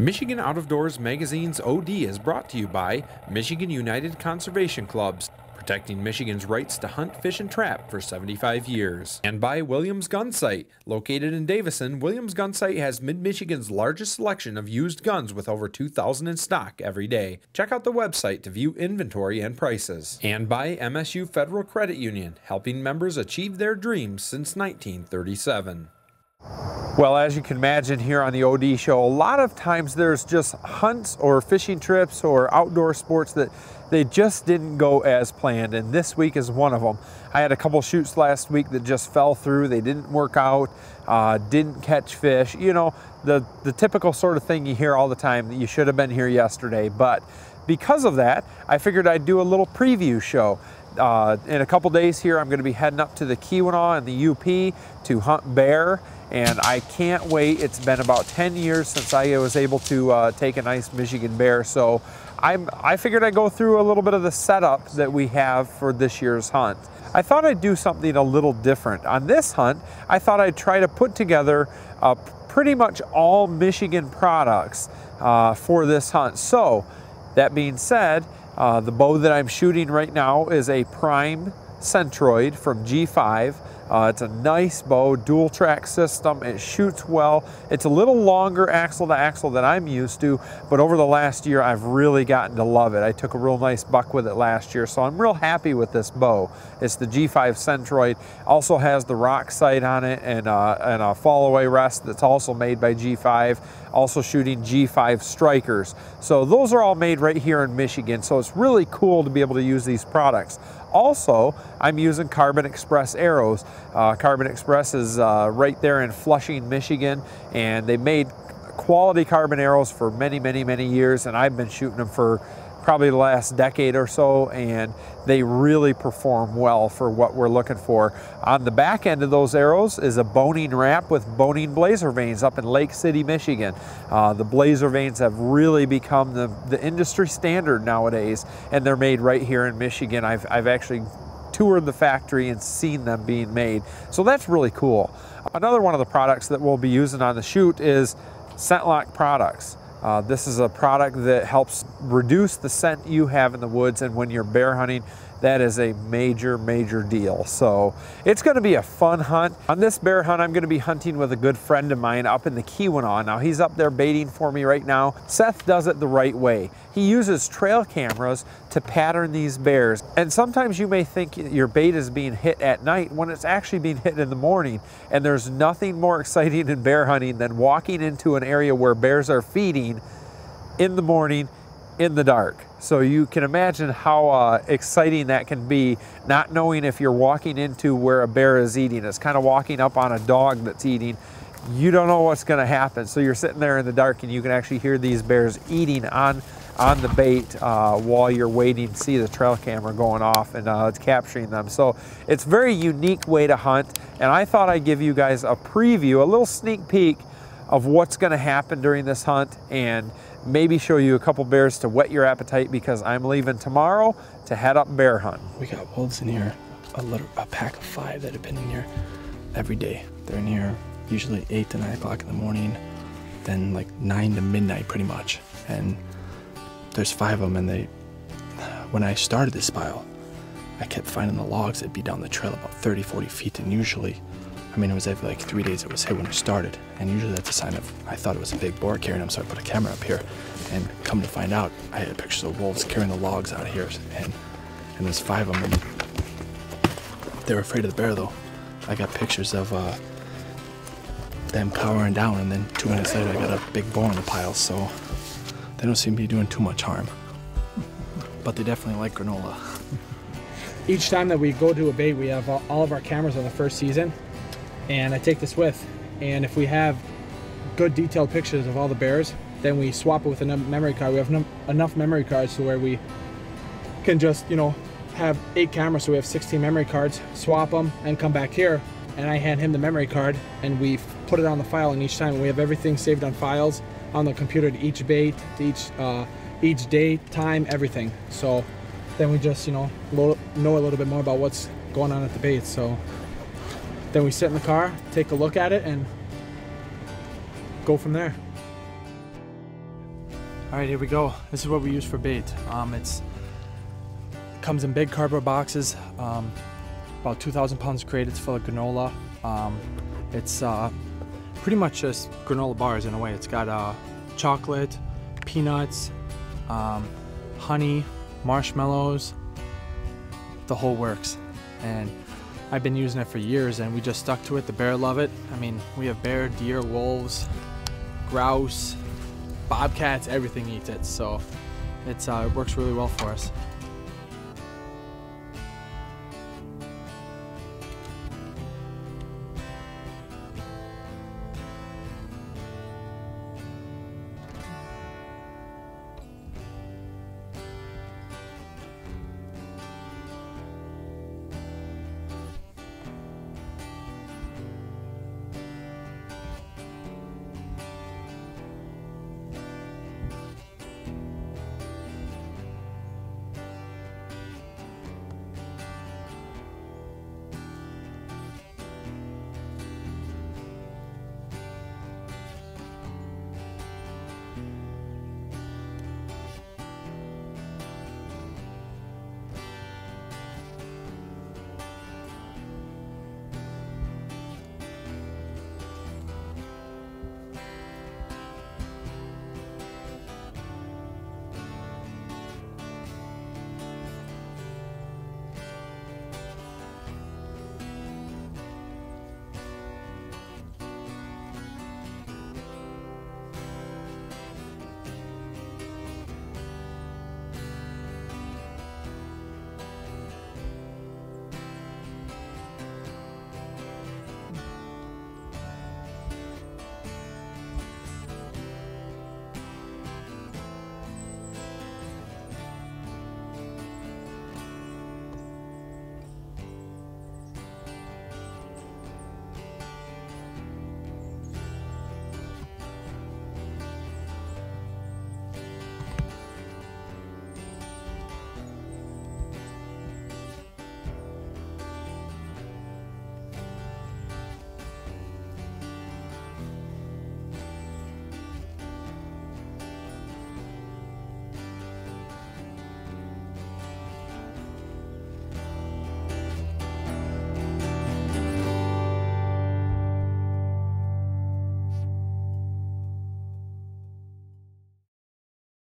Michigan Out of Doors Magazine's OD is brought to you by Michigan United Conservation Clubs, protecting Michigan's rights to hunt, fish, and trap for 75 years. And by Williams Gun Sight. Located in Davison, Williams Gun Sight has Mid-Michigan's largest selection of used guns with over 2,000 in stock every day. Check out the website to view inventory and prices. And by MSU Federal Credit Union, helping members achieve their dreams since 1937. Well, as you can imagine here on the OD show, a lot of times there's just hunts or fishing trips or outdoor sports that they just didn't go as planned, and this week is one of them. I had a couple shoots last week that just fell through. They didn't work out, didn't catch fish. You know, the typical sort of thing you hear all the time, that you should have been here yesterday. But because of that, I figured I'd do a little preview show. In a couple days here, I'm going to be heading up to the Keweenaw and the UP to hunt bear, and I can't wait. It's been about 10 years since I was able to take a nice Michigan bear, so I figured I'd go through a little bit of the setup that we have for this year's hunt. I thought I'd do something a little different. On this hunt, I thought I'd try to put together pretty much all Michigan products for this hunt. So, that being said, the bow that I'm shooting right now is a Prime Centroid from G5. It's a nice bow, dual track system. It shoots well. It's a little longer axle to axle than I'm used to, but over the last year I've really gotten to love it. I took a real nice buck with it last year, so I'm real happy with this bow. It's the G5 Centroid. Also has the rock sight on it and a fall away rest that's also made by G5. Also shooting G5 strikers. So those are all made right here in Michigan, so it's really cool to be able to use these products. Also, I'm using Carbon Express arrows. Carbon Express is right there in Flushing, Michigan, and they made quality carbon arrows for many, many, many years, and I've been shooting them for probably the last decade or so, and they really perform well for what we're looking for. On the back end of those arrows is a boning wrap with boning blazer vanes up in Lake City, Michigan. The blazer vanes have really become the industry standard nowadays, and they're made right here in Michigan. I've actually toured the factory and seen them being made, so that's really cool. Another one of the products that we'll be using on the shoot is ScentLock products. This is a product that helps reduce the scent you have in the woods, and when you're bear hunting, that is a major, major deal. So it's going to be a fun hunt. On this bear hunt, I'm going to be hunting with a good friend of mine up in the Keweenaw. Now, he's up there baiting for me right now. Seth does it the right way. He uses trail cameras to pattern these bears. And sometimes you may think your bait is being hit at night when it's actually being hit in the morning. And there's nothing more exciting in bear hunting than walking into an area where bears are feeding in the morning in the dark. So you can imagine how exciting that can be, not knowing if you're walking into where a bear is eating. It's kind of walking up on a dog that's eating. You don't know what's going to happen. So you're sitting there in the dark and you can actually hear these bears eating on the bait while you're waiting to see the trail camera going off and it's capturing them. So it's a very unique way to hunt, and I thought I'd give you guys a preview, a little sneak peek of what's going to happen during this hunt, and maybe show you a couple bears to whet your appetite, because I'm leaving tomorrow to head up bear hunt. We got wolves in here, a pack of 5 that have been in here every day. They're in here usually 8 to 9 o'clock in the morning, then like 9 to midnight pretty much. And there's 5 of them, and when I started this spile, I kept finding the logs that'd be down the trail about 30, 40 feet, and usually, I mean, it was every like 3 days it was hit when it started, and usually that's a sign of, I thought it was a big boar carrying them, so I put a camera up here, and come to find out, I had pictures of wolves carrying the logs out here, and there's 5 of them, and they were afraid of the bear though. I got pictures of them cowering down, and then 2 minutes later I got a big boar in the pile, so they don't seem to be doing too much harm, but they definitely like granola. Each time that we go to a bait, we have all of our cameras on the first season, and I take this with, and if we have good detailed pictures of all the bears, then we swap it with a memory card. We have enough memory cards to where we can just, you know, have 8 cameras, so we have 16 memory cards, swap them, and come back here, and I hand him the memory card, and we put it on the file, and each time we have everything saved on files on the computer to each bait, to each date, time, everything. So then we just, you know a little bit more about what's going on at the bait. So then we sit in the car, take a look at it, and go from there. All right, here we go. This is what we use for bait. It comes in big cardboard boxes, about 2,000 pounds crate. It's full of granola. It's pretty much just granola bars in a way. It's got chocolate, peanuts, honey, marshmallows, the whole works. And I've been using it for years, and we just stuck to it. The bear love it. I mean, we have bear, deer, wolves, grouse, bobcats, everything eats it. So it works really well for us.